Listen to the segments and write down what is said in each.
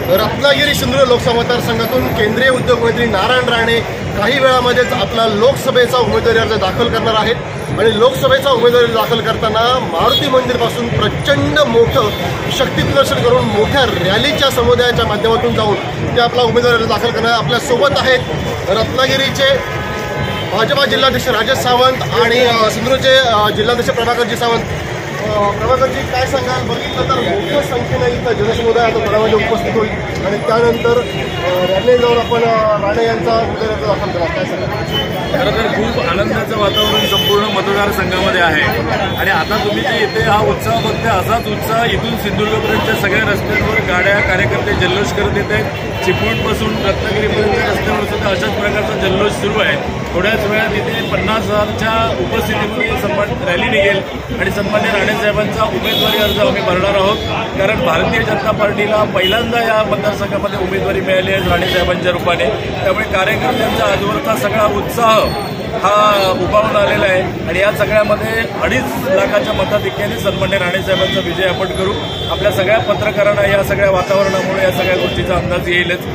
रत्नागिरी सिंधुदुर्ग लोकसभा मतदारसंघातून केंद्रीय उद्योग मंत्री नारायण राणे काही वेळामध्येच आपला लोकसभेचा उमेदवारी अर्ज दाखल करणार आहेत आणि लोकसभेचा उमेदवारी दाखल करताना मारुती मंदिरपासून प्रचंड मोठं शक्तीप्रदर्शन करून मोठ्या रॅलीच्या समुदायाच्या माध्यमातून जाऊन ते आपला उमेदवारी अर्ज दाखल करणार आपल्यासोबत आहेत रत्नागिरीचे भाजपा जिल्हाध्यक्ष राजेश सावंत आणि सिंधुदुर्गचे जिल्हाध्यक्ष प्रभाकरजी सावंत। प्रभाकरजी, काय सांगाल? बघितलं तर मोठ्या संख्येने इथं जनसमुदाय आता थोड्यामध्ये उपस्थित होईल आणि त्यानंतर रॅली जाऊन आपण राणे यांचा उमेदवारी दाखल करा, काय सांगाल? खरं तर खूप आनंदाचं वातावरण संपूर्ण मतदारसंघामध्ये आहे आणि आता तुम्ही जे इथे हा उत्साह बघते असाच उत्साह इथून सिंधुदुर्गपर्यंतच्या सगळ्या रस्त्यांवर गाड्या कार्यकर्ते जल्लोष करत येत आहेत। चिपळूणपासून रत्नागिरीपर्यंतच्या रस्त्यावर सुद्धा अशाच प्रकारचा जल्लोष सुरू आहे। थोड्याच वेळात इथे 50,000च्या उपस्थितीमध्ये रॅली निघेल आणि सन्मान्य राणेसाहेबांचा उमेदवारी अर्ज आम्ही भरणार आहोत। कारण भारतीय जनता पार्टीला पहिल्यांदा या मतदारसंघामध्ये उमेदवारी मिळाली आहे राणेसाहेबांच्या रूपाने, त्यामुळे कार्यकर्त्यांचा आजवरचा सगळा उत्साह हा उभारून आलेला आहे आणि या सगळ्यामध्ये 2.5 लाखाच्या मताधिक्याने सन्मान्य राणेसाहेबांचा विजय आपण करू। आपल्या सगळ्या पत्रकारांना या सगळ्या वातावरणामुळे या सगळ्या गोष्टीचा अंदाज येईलच।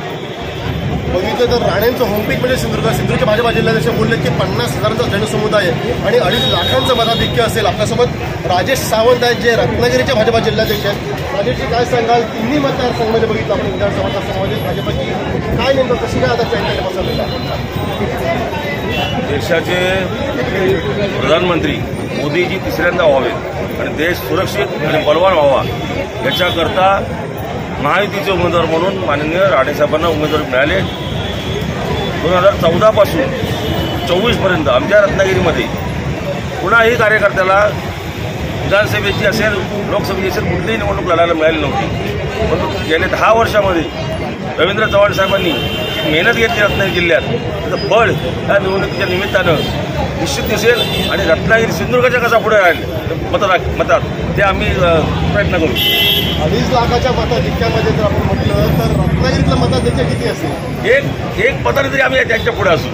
बघितलं तर राणेंचं होमपेज म्हणजे सिंधुदुर्गचे भाजपा जिल्हाध्यक्ष बोलले की 50,000चा जनसमुदाय आहे आणि 2.5 लाखांचं मताधिक्य असेल। आपल्यासोबत राजेश सावंत आहेत जे रत्नागिरीचे भाजपा जिल्हाध्यक्ष आहेत। राजेशजी, काय सांगाल? तिन्ही मतदारसंघामध्ये बघितलं आपण विधानसभा मतदारसंघामध्ये भाजपची काय नेमकं कशी काय आता चॅनल बसवलेलं आहे? देशाचे प्रधानमंत्री मोदीजी तिसऱ्यांदा व्हावेत आणि देश सुरक्षित आणि बलवान व्हावा याच्याकरता महायुतीचे उमेदवार म्हणून माननीय राणेसाहेबांना उमेदवारी मिळाले। 2014 पासून 24पर्यंत आमच्या रत्नागिरीमध्ये कुणाही कार्यकर्त्याला विधानसभेची असेल लोकसभेची असेल कुठलीही निवडणूक लढायला मिळाली नव्हती। परंतु गेल्या 10 वर्षामध्ये रवींद्र चव्हाण साहेबांनी जी मेहनत घेतली रत्नागिरी जिल्ह्यात त्याचं फळ या निवडणुकीच्या निमित्तानं निश्चित दिसेल आणि रत्नागिरी सिंधुदुर्गाच्या कसा पुढे राहील मतात ते आम्ही प्रयत्न करू। 2.5 लाखाच्या मताधिक्यामध्ये जर आपण म्हटलं तर रत्नागिरीतलं मताधिक्य किती असेल? एक मताने तरी आम्ही त्यांच्या पुढे असू।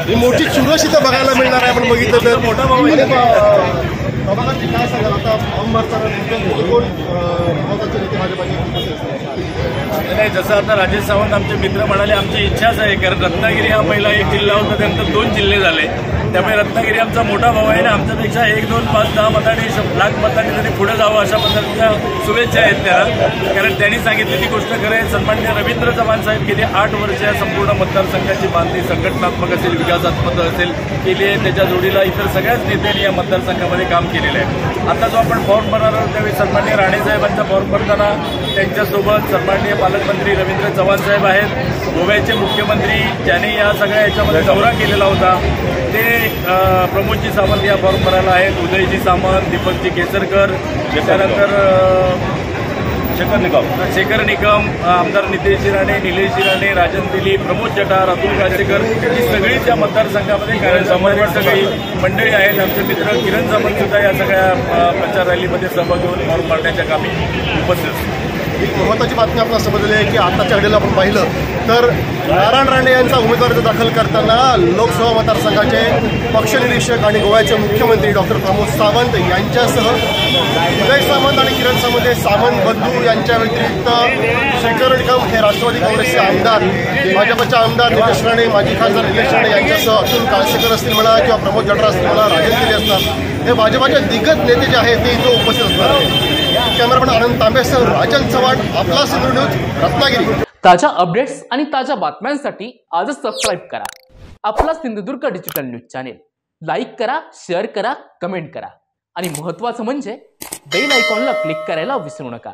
ही मोठी चुरस इथं बघायला मिळणार आहे। आपण बघितलं तर मोठा भाऊ प्रभाकरजी, काय सांगाल? आता फॉर्म भरताना कोण महत्वाचे नेते भाजपाचे? नाही, जसं आता राजेश सावंत आमचे मित्र म्हणाले, आमची इच्छाच आहे कारण रत्नागिरी हा पहिला एक जिल्हा होता, त्यानंतर 2 जिल्हे झाले, त्यामुळे रत्नागिरी आमचा मोठा भाऊ आहे ना। आमच्यापेक्षा 1, 2, 5, 10 मतांनी लाख मतांनी तरी पुढे जावं अशा पद्धतीच्या शुभेच्छा आहेत त्याला। कारण त्यांनी सांगितलेली गोष्ट खरं आहे। सन्मान्य रवींद्र चव्हाण साहेब गेली 8 वर्ष या संपूर्ण मतदारसंघाची बांधणी संघटनात्मक असेल विकासात्मक असेल केली आहे। त्याच्या जोडीला इतर सगळ्याच नेत्यांनी या मतदारसंघामध्ये काम केलेलं आहे। आता जो आपण फॉर्म भरणार आहोत त्यावेळी सन्मान्य राणेसाहेबांचा फॉर्म भरताना त्यांच्यासोबत सन्माननीय पालकमंत्री रवींद्र चव्हाण साहेब आहेत, गोव्याचे मुख्यमंत्री ज्यांनी या सगळ्या याच्यामध्ये दौरा केलेला होता ते प्रमोदजी सावंत या फॉर्म भरायला आहेत, उदयजी सामंत, दीपकजी केसरकर, त्यानंतर शेखर निकम, आमदार नितेशजी राणे, निलेशजी राणे, राजन दिलीप, प्रमोद जठार, अतुल कासेकर ही सगळीच या मतदारसंघामध्ये कार्यसंबंधित सगळी मंडळी आहेत। आमचे मित्र किरण सामंत सुद्धा या सगळ्या प्रचार रॅलीमध्ये सहभागी होऊन फॉर्म भरण्याच्या कामी उपस्थित असतात। एक महत्त्वाची बातमी आपल्याला समजली आहे की आताच्या घडीला आपण पाहिलं तर नारायण राणे यांचा उमेदवारी दाखल करताना लोकसभा मतदारसंघाचे पक्षनिरीक्षक आणि गोव्याचे मुख्यमंत्री डॉक्टर प्रमोद सावंत यांच्यासह उदय सामंत आणि किरण सामंत हे सामंत बंधू यांच्या व्यतिरिक्त शेखर निकम हे राष्ट्रवादी काँग्रेसचे आमदार, भाजपचे आमदार नितेश राणे, माजी खासदार निलेश राणे यांच्यासह अतुल कासेकर असतील म्हणा किंवा प्रमोद जठार असतील म्हणा, राजन दिली असतात, हे भाजपाचे दिग्गज नेते जे आहेत ते इथं उपस्थित असणार आहेत। कॅमेरामॅन आनंद तांबेसह राजन चव्हाण, आपला सिंधुदुर्ग न्यूज, रत्नागिरी। ताज्या अपडेट्स आणि ताज्या बातम्यांसाठी आजच सबस्क्राईब करा आपला Sindhudurg digital news channel. Like करा, शेअर करा, कमेंट करा आणि महत्त्वाचं म्हणजे बेल आयकॉनला क्लिक करायला विसरू नका।